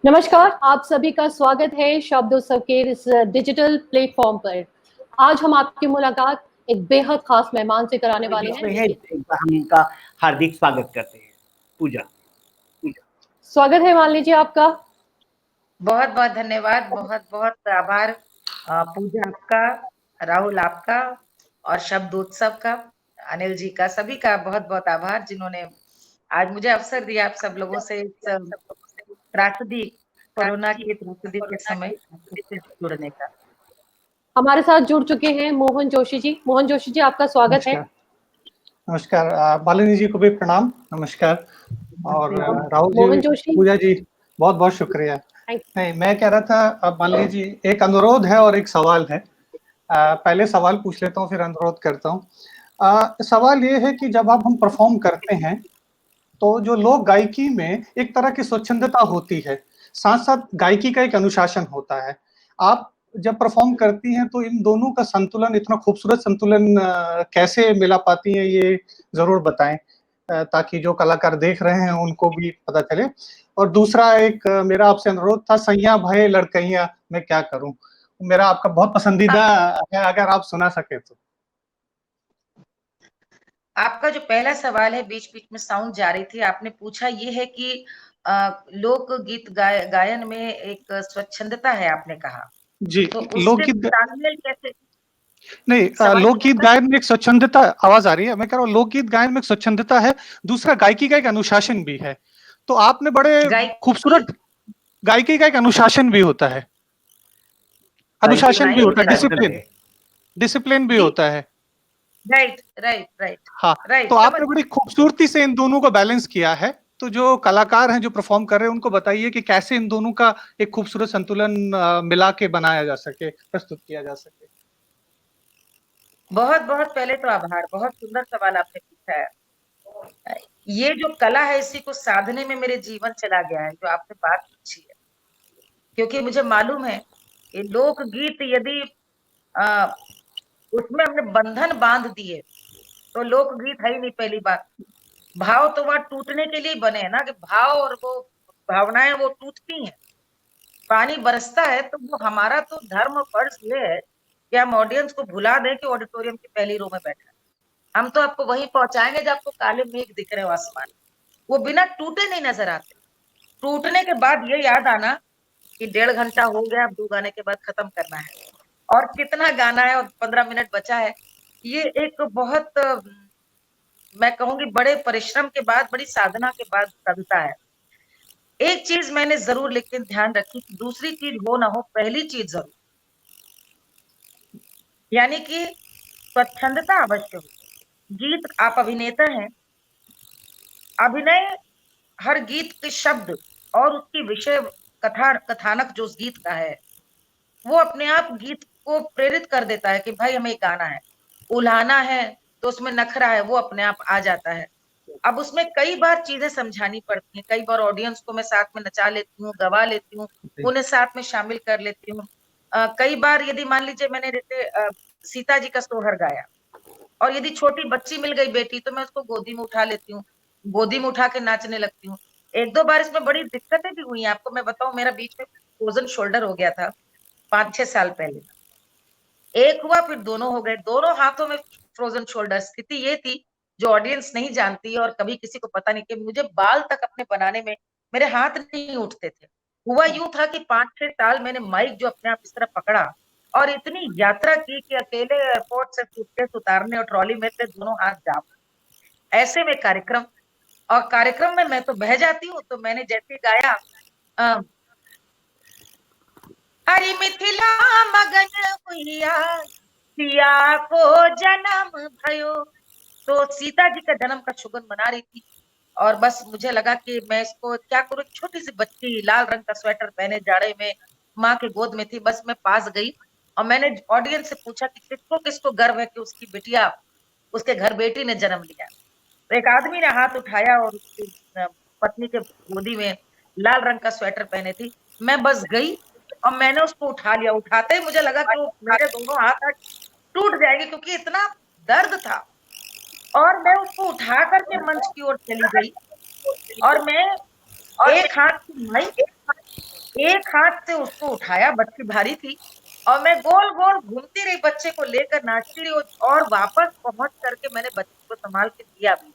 नमस्कार, आप सभी का स्वागत है शब्द उत्सव के इस डिजिटल प्लेटफॉर्म पर। आज हम आपकी मुलाकात एक बेहद खास मेहमान से कराने वाले बीच हैं। में है, एक बार हम उनका हार्दिक स्वागत करते हैं। पूजा। स्वागत है मान लीजिए आपका। बहुत बहुत धन्यवाद, बहुत बहुत आभार पूजा आपका, राहुल आपका और शब्द उत्सव का, अनिल जी का, सभी का बहुत बहुत आभार जिन्होंने आज मुझे अवसर दिया आप सब लोगों से इस त्रासदी, कोरोना की त्रासदी के समय आपसे जुड़ने का। हमारे साथ जुड़ चुके हैं मोहन जोशी जी। मोहन जोशी जी, आपका स्वागत है। नमस्कार मालिनी जी को भी प्रणाम, नमस्कार। और राहुल मोहन जी, जोशी, पूजा जी, बहुत बहुत शुक्रिया। नहीं, मैं कह रहा था, अब मालिनी जी, एक अनुरोध है और एक सवाल है। पहले सवाल पूछ लेता हूँ, फिर अनुरोध करता हूँ। सवाल ये है कि जब आप हम परफॉर्म करते हैं तो जो लोक गायकी में एक तरह की स्वच्छंदता होती है, साथ साथ गायकी का एक अनुशासन होता है। आप जब परफॉर्म करती हैं तो इन दोनों का संतुलन, इतना खूबसूरत संतुलन कैसे मिला पाती हैं, ये जरूर बताएं, ताकि जो कलाकार देख रहे हैं उनको भी पता चले। और दूसरा एक मेरा आपसे अनुरोध था, सैया भये लड़कैया मैं क्या करूं, मेरा आपका बहुत पसंदीदा है, अगर आप सुना सके तो। आपका जो पहला सवाल है, बीच बीच में साउंड जा रही थी, आपने पूछा ये है कि लोक गीत गायन में एक स्वच्छंदता है, आपने कहा जी, तो लोकगीत उससे तालमेल कैसे? नहीं, लोकगीत गायन में एक स्वच्छंदता, आवाज आ रही है, मैं कह रहा हूँ लोकगीत गायन में एक स्वच्छंदता है, दूसरा गायकी का एक अनुशासन भी है। तो आपने बड़े खूबसूरत, गायकी का एक अनुशासन भी होता है, अनुशासन भी होता है, डिसिप्लिन भी होता है। राइट राइट राइट हाँ, राइट। तो आपने बड़ी खूबसूरती से इन दोनों को बैलेंस किया है। तो जो कलाकार हैं जो परफॉर्म कर रहे हैं उनको बताइए कि कैसे इन दोनों का एक खूबसूरत संतुलन मिला के बनाया जा सके, प्रस्तुत किया जा सके। बहुत बहुत पहले तो आभार, बहुत सुंदर सवाल आपने पूछा है। ये जो कला है इसी को साधने में मेरे जीवन चला गया है, जो आपने बात पूछी है, क्योंकि मुझे मालूम है कि लोकगीत यदि उसमें हमने बंधन बांध दिए तो लोकगीत है ही नहीं। पहली बात, भाव तो वह टूटने के लिए बने हैं ना, कि भाव और वो भावनाएं वो टूटती हैं। पानी बरसता है तो वो हमारा तो धर्म और फर्ज ये है कि हम ऑडियंस को भुला दें कि ऑडिटोरियम की पहली रो में बैठा है। हम तो आपको वहीं पहुंचाएंगे जब आपको काले मेघ दिख रहे हो आसमान, वो बिना टूटे नहीं नजर आते। टूटने के बाद ये याद आना कि 1.5 घंटा हो गया, अब 2 गाने के बाद खत्म करना है और कितना गाना है और 15 मिनट बचा है। ये एक बहुत मैं कहूंगी बड़े परिश्रम के बाद, बड़ी साधना के बाद कविता है। एक चीज मैंने जरूर लेकिन ध्यान रखी कि दूसरी चीज हो ना हो, पहली चीज जरूर, यानी कि स्वच्छंदता अवश्य हो। गीत, आप अभिनेता हैं, अभिनय हर गीत के शब्द और उसकी विषय कथानक जो उस गीत का है वो अपने आप गीत को प्रेरित कर देता है कि भाई हमें गाना है। उल्हाना है तो उसमें नखरा है, वो अपने आप आ जाता है। अब उसमें कई बार चीजें समझानी पड़ती हैं, कई बार ऑडियंस को मैं साथ में नचा लेती हूँ, गवा लेती हूँ, उन्हें साथ में शामिल कर लेती हूँ। कई बार यदि मान लीजिए मैंने जैसे सीता जी का सोहर गाया और यदि छोटी बच्ची मिल गई बेटी तो मैं उसको गोदी में उठा लेती हूँ, गोदी में उठा के नाचने लगती हूँ। 1-2 बार इसमें बड़ी दिक्कतें भी हुई हैं, आपको मैं बताऊं, मेरा बीच में फ्रोजन शोल्डर हो गया था 5-6 साल पहले। एक हुआ फिर दोनों हो गए, दोनों हाथों में फ्रोजन शोल्डर। स्थिति ये थी जो ऑडियंस नहीं जानती और कभी किसी को पता नहीं, कि मुझे बाल तक अपने बनाने में मेरे हाथ नहीं उठते थे। हुआ यूं था कि 5-6 साल मैंने माइक जो अपने आप इस तरह पकड़ा और इतनी यात्रा की कि अकेले एयरपोर्ट से सूटकेस उतारने और ट्रॉली में से दोनों हाथ जाम। ऐसे में कार्यक्रम, और कार्यक्रम में मैं तो बह जाती हूँ। तो मैंने जैसे गाया हरि मिथिला मगन हुइया सिया को जन्म भयो, तो सीता जी का जन्म का शुगन मना रही थी और बस मुझे लगा कि मैं इसको क्या करूं। छोटी सी बच्ची लाल रंग का स्वेटर पहने जाड़े में माँ के गोद में थी, बस मैं पास गई और मैंने ऑडियंस से पूछा कि किसको किसको गर्व है कि उसकी बिटिया, उसके घर बेटी ने जन्म लिया। तो एक आदमी ने हाथ उठाया और उसकी पत्नी के गोदी में लाल रंग का स्वेटर पहने थी। मैं बस गई और मैंने उसको उठा लिया। उठाते ही मुझे लगा कि वो मेरे दोनों हाथ टूट जाएंगे क्योंकि इतना दर्द था। और मैं उसको उठा करके मंच की ओर चली गई और मैं एक हाथ से माइक एक हाथ से उसको उठाया, बच्ची भारी थी, और मैं गोल गोल घूमती रही, बच्चे को लेकर नाचती रही, और वापस पहुंच करके मैंने बच्चे को संभाल के दिया भी।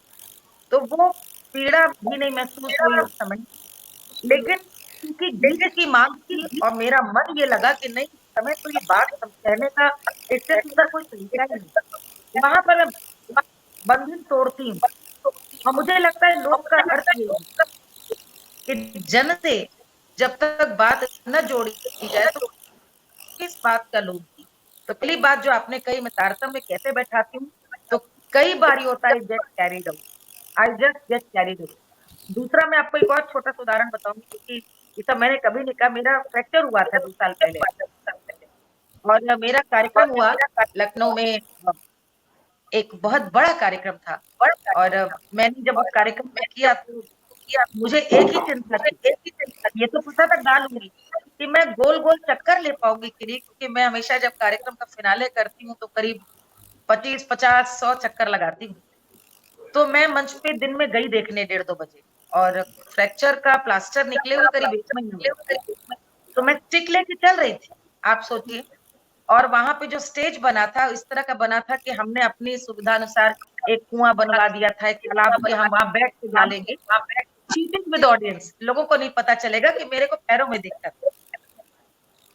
तो वो पीड़ा भी नहीं महसूस हुई उस समय, लेकिन क्योंकि गीत की मांग थी और मेरा मन ये लगा कि नहीं, इस समय तो ये बात कहने का इससे सुंदर कोई तरीका ही नहीं। वहां पर मैं बंधन तोड़ती हूँ, और मुझे लगता है लोक का अर्थ ये है कि जन से जब तक बात न जोड़ी जाए तो किस बात का लोग की। तो पहली बात जो आपने कही, मैं तारतम्य कैसे बैठाती हूँ, तो कई बार ये होता है get carried away, I just get carried away. दूसरा मैं आपको एक और छोटा सा उदाहरण बताऊंगी, क्योंकि ये सब मैंने कभी नहीं कहा। मेरा फ्रैक्चर हुआ था 2 साल पहले, और मेरा कार्यक्रम हुआ लखनऊ में, एक बहुत बड़ा कार्यक्रम था। और मैंने जब उस कार्यक्रम में किया तो मुझे एक ही चिंता थी, ये तो पता था डालूंगी कि मैं गोल गोल चक्कर ले पाऊंगी कि नहीं, क्योंकि मैं हमेशा जब कार्यक्रम का फिनाले करती हूँ तो करीब 25, 50, 100 चक्कर लगाती हूँ। तो मैं मंच पे दिन में गई देखने 1:30-2 बजे, और फ्रैक्चर का प्लास्टर निकले हुए करीब 1 महीना हुआ था। तो मैं स्टिक लेके चल रही थी, आप सोचिए। और वहां पे जो स्टेज बना था इस तरह का बना था कि हमने अपनी सुविधा अनुसार एक कुआं बनवा दिया था, एक तालाब, कि हम वहां बैठ के गा लेंगे, चीटिंग विद ऑडियंस, लोगों को नहीं पता चलेगा कि मेरे को पैरों में दिक्कत है।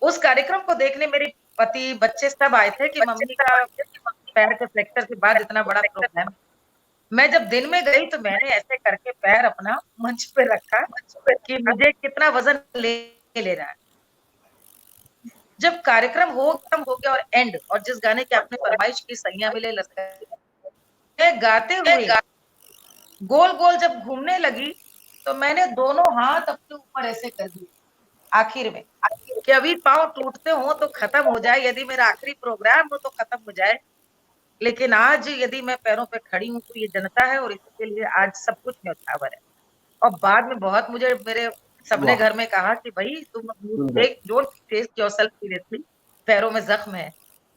उस कार्यक्रम को देखने मेरे पति, बच्चे सब आए थे कि मम्मी का पैर के फ्रैक्चर के बाद इतना बड़ा प्रोग्राम। मैं जब दिन में गई तो मैंने ऐसे करके पैर अपना मंच पे रखा कि मुझे कितना वजन ले रहा है। जब कार्यक्रम हो गया और एंड, और जिस गाने की आपने फरमाइश की, सैयां मिले लश्कर, मैं गाते हुए गोल गोल जब घूमने लगी तो मैंने दोनों हाथ अपने ऊपर ऐसे कर दिए आखिर में, कि अभी पांव टूटते हो तो खत्म हो जाए, यदि मेरा आखिरी प्रोग्राम हो तो खत्म हो जाए, लेकिन आज यदि मैं पैरों पे खड़ी हूँ तो ये जनता है, और इसके लिए आज सब कुछ न्यौछावर है। और बाद में बहुत मुझे मेरे सबने घर में कहा कि भाई तुम take don't take yourself seriously, पैरों में जख्म है।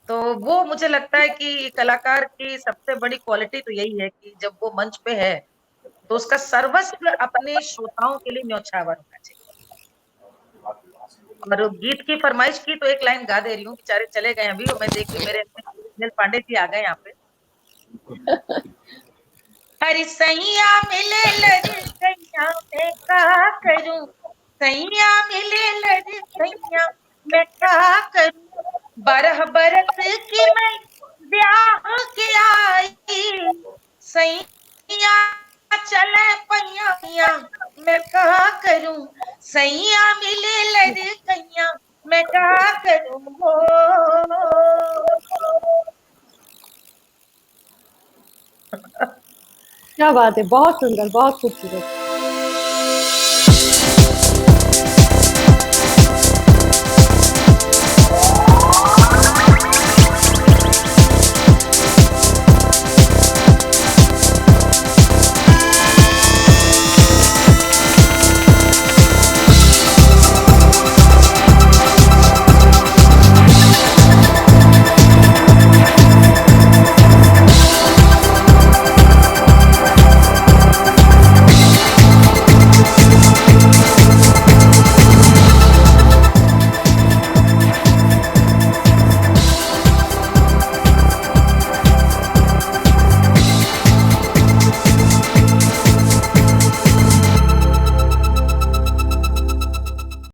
तो वो मुझे लगता है कि कलाकार की सबसे बड़ी क्वालिटी तो यही है कि जब वो मंच पे है तो उसका सर्वस्व अपने श्रोताओं के लिए न्यौछावर होना चाहिए। और गीत की फरमाइश की तो एक लाइन गा दे रही हूँ, बेचारे चले गए अभी, और मैं देख रही मेरे सुनील पांडे जी आ गए यहाँ पे। हरी सैया मिले लरी सैया मैं का करूं, सैया मिले लरी सैया मैं का करूं, 12 बरस की मैं ब्याह के आई, सैया चले पैया मैं का करूं, सैया मिले लरी सैया मैं का करूं हो। क्या बात है, बहुत सुंदर, बहुत खूबसूरत।